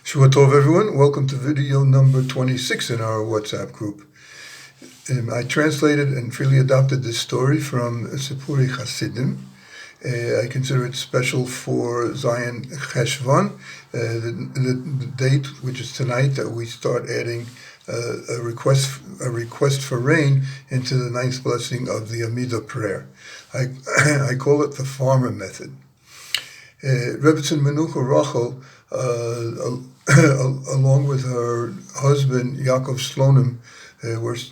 Shua Tov, everyone. Welcome to video number 26 in our WhatsApp group. I translated and freely adopted this story from Sipuri Hasidim. I consider it special for Zion Cheshvan, the date, which is tonight, that we start adding a request for rain into the ninth blessing of the Amidah prayer. I call it the farmer method. Rebbetzin Menucha Rachel, along with her husband Yaakov Slonim,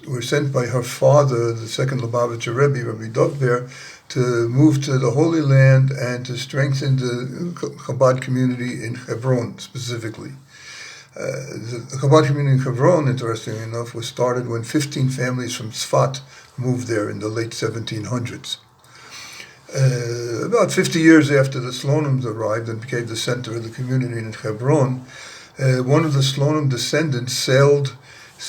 were sent by her father, the second Lubavitcher Rebbe, Rabbi Dovber, to move to the Holy Land and to strengthen the Chabad community in Hebron specifically. The Chabad community in Hebron, interestingly enough, was started when 15 families from Tzfat moved there in the late 1700s. About 50 years after the Slonims arrived and became the center of the community in Hebron, one of the Slonim descendants sailed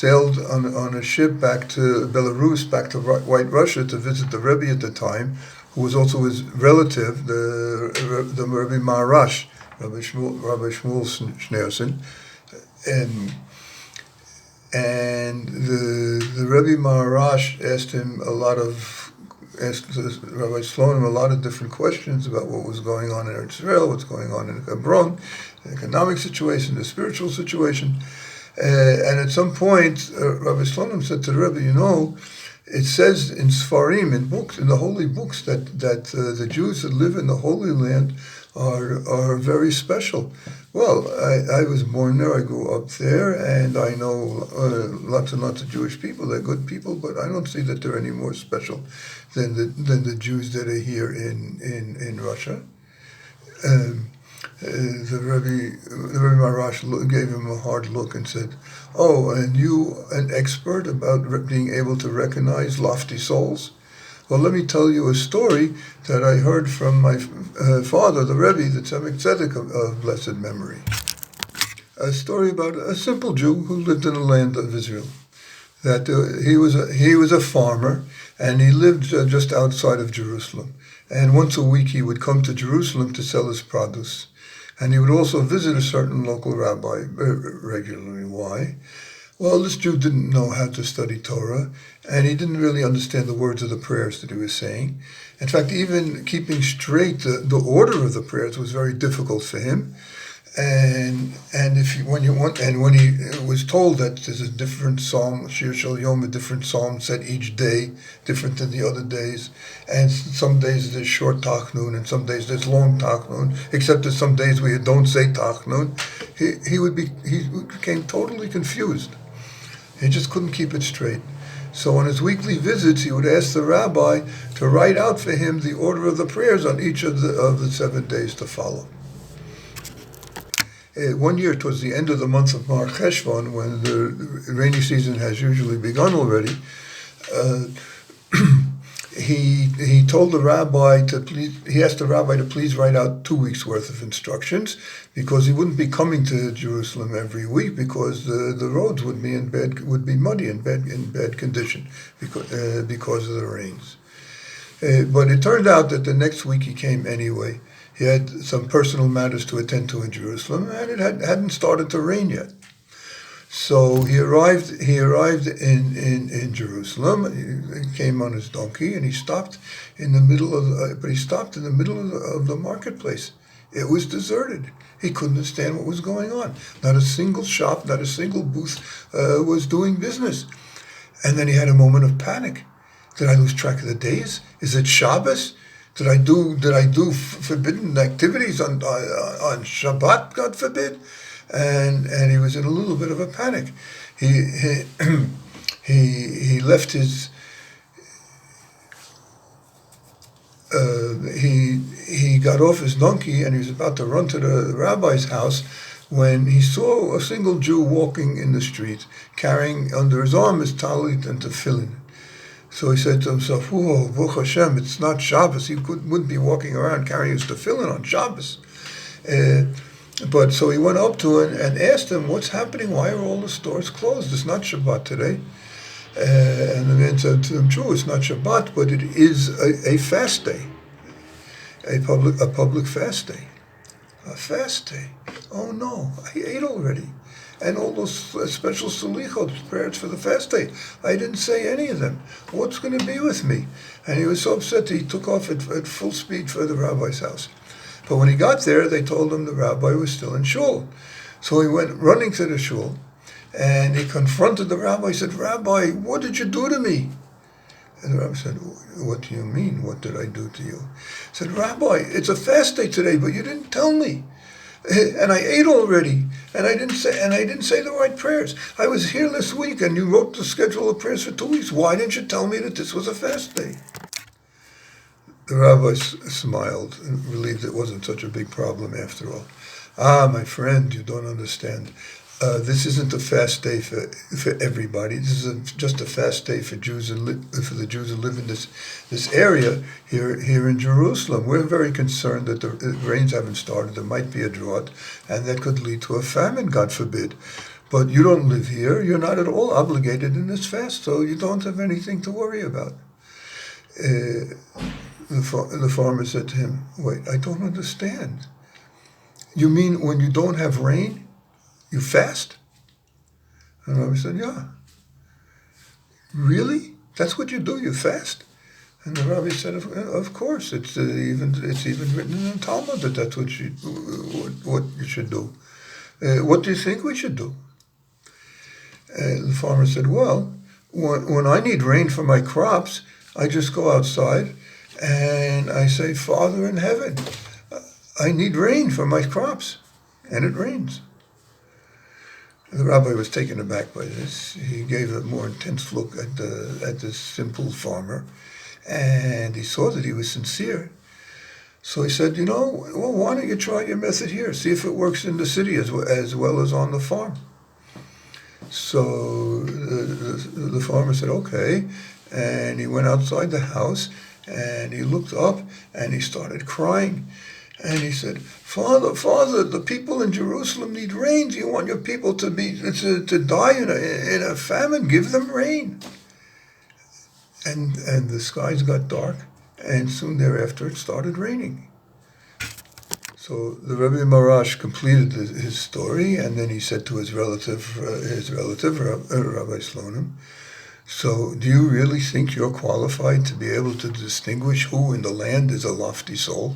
on a ship back to Belarus, back to White Russia, to visit the Rebbe at the time, who was also his relative, the Rebbe Maharash, Rabbi Shmuel Schneerson. And the Rebbe Maharash asked Rabbi Slonim a lot of different questions about what was going on in Israel, what's going on in Hebron, the economic situation, the spiritual situation. And at some point, Rabbi Slonim said to the Rebbe, it says in Sfarim, in books, in the holy books, that the Jews that live in the Holy Land are very special. Well, I was born there, I grew up there, and I know lots and lots of Jewish people. They're good people, but I don't see that they're any more special than the Jews that are here in Russia. The Rebbe Maharash gave him a hard look and said, "Oh, and you, an expert about being able to recognize lofty souls? Well, let me tell you a story that I heard from my father, the Rebbe, the Tzemach Tzedek of blessed memory. A story about a simple Jew who lived in the land of Israel. That he was a farmer, and he lived just outside of Jerusalem. And once a week he would come to Jerusalem to sell his produce. And he would also visit a certain local rabbi regularly. Why? Well, this Jew didn't know how to study Torah, and he didn't really understand the words of the prayers that he was saying. In fact, even keeping straight the order of the prayers was very difficult for him. And when he was told that there's a different psalm, Shir Shel Yom, a different psalm said each day, different than the other days, and some days there's short Tachnun, and some days there's long Tachnun, except that some days we don't say Tachnun, he became totally confused. He just couldn't keep it straight. So on his weekly visits, he would ask the rabbi to write out for him the order of the prayers on each of the 7 days to follow. One year, towards the end of the month of Mar Cheshvan, when the rainy season has usually begun already, he told the rabbi he asked the rabbi to please write out 2 weeks' worth of instructions, because he wouldn't be coming to Jerusalem every week, because the roads would be muddy and in bad condition because of the rains. But it turned out that the next week he came anyway. He had some personal matters to attend to in Jerusalem, and it hadn't started to rain yet. So he arrived in Jerusalem. He came on his donkey, and he stopped in the middle of the marketplace. It was deserted. He couldn't understand what was going on. Not a single shop, not a single booth was doing business. And then he had a moment of panic. Did I lose track of the days? Is it Shabbos? Did I do forbidden activities on Shabbat? God forbid. And he was in a little bit of a panic. He left his. He got off his donkey and he was about to run to the rabbi's house when he saw a single Jew walking in the street, carrying under his arm his talit and tefillin. So he said to himself, "Whoa, Baruch Hashem, it's not Shabbos. He wouldn't be walking around carrying his tefillin on Shabbos." But so he went up to him and asked him, "What's happening? Why are all the stores closed? It's not Shabbat today." And the man said to him, "True, it's not Shabbat, but it is a fast day, a public fast day." A fast day? Oh no, I ate already. And all those special salichot prayers for the fast day, I didn't say any of them. What's going to be with me? And he was so upset that he took off at full speed for the rabbi's house. But when he got there, they told him the rabbi was still in shul. So he went running to the shul, and he confronted the rabbi. He said, "Rabbi, what did you do to me?" And the rabbi said, "What do you mean? What did I do to you?" He said, "Rabbi, it's a fast day today, but you didn't tell me. And I ate already, and I didn't say the right prayers. I was here this week, and you wrote the schedule of prayers for 2 weeks. Why didn't you tell me that this was a fast day?" The rabbi smiled and relieved it wasn't such a big problem after all. "Ah, my friend, you don't understand. This isn't a fast day for everybody. This is just a fast day for Jews for the Jews who live in this area here in Jerusalem. We're very concerned that the rains haven't started. There might be a drought, and that could lead to a famine, God forbid. But you don't live here. You're not at all obligated in this fast, so you don't have anything to worry about." The farmer said to him, "Wait, I don't understand. You mean when you don't have rain, you fast?" And the rabbi said, "Yeah." "Really? That's what you do? You fast?" And the rabbi said, "Of course. It's even written in the Talmud that that's what you should do. What do you think we should do?" The farmer said, "Well, when I need rain for my crops, I just go outside and I say, 'Father in heaven, I need rain for my crops,' and it rains." The rabbi was taken aback by this. He gave a more intense look at the simple farmer, and he saw that he was sincere. So he said, "Well, why don't you try your method here? See if it works in the city as well as on the farm." So the farmer said, "Okay," and he went outside the house, and he looked up, and he started crying. And he said, Father, the people in Jerusalem need rain. Do you want your people to die in a famine? Give them rain." And the skies got dark, and soon thereafter it started raining. So the Rebbe Marash completed his story, and then he said to his relative, Rabbi Slonim, "So do you really think you're qualified to be able to distinguish who in the land is a lofty soul?"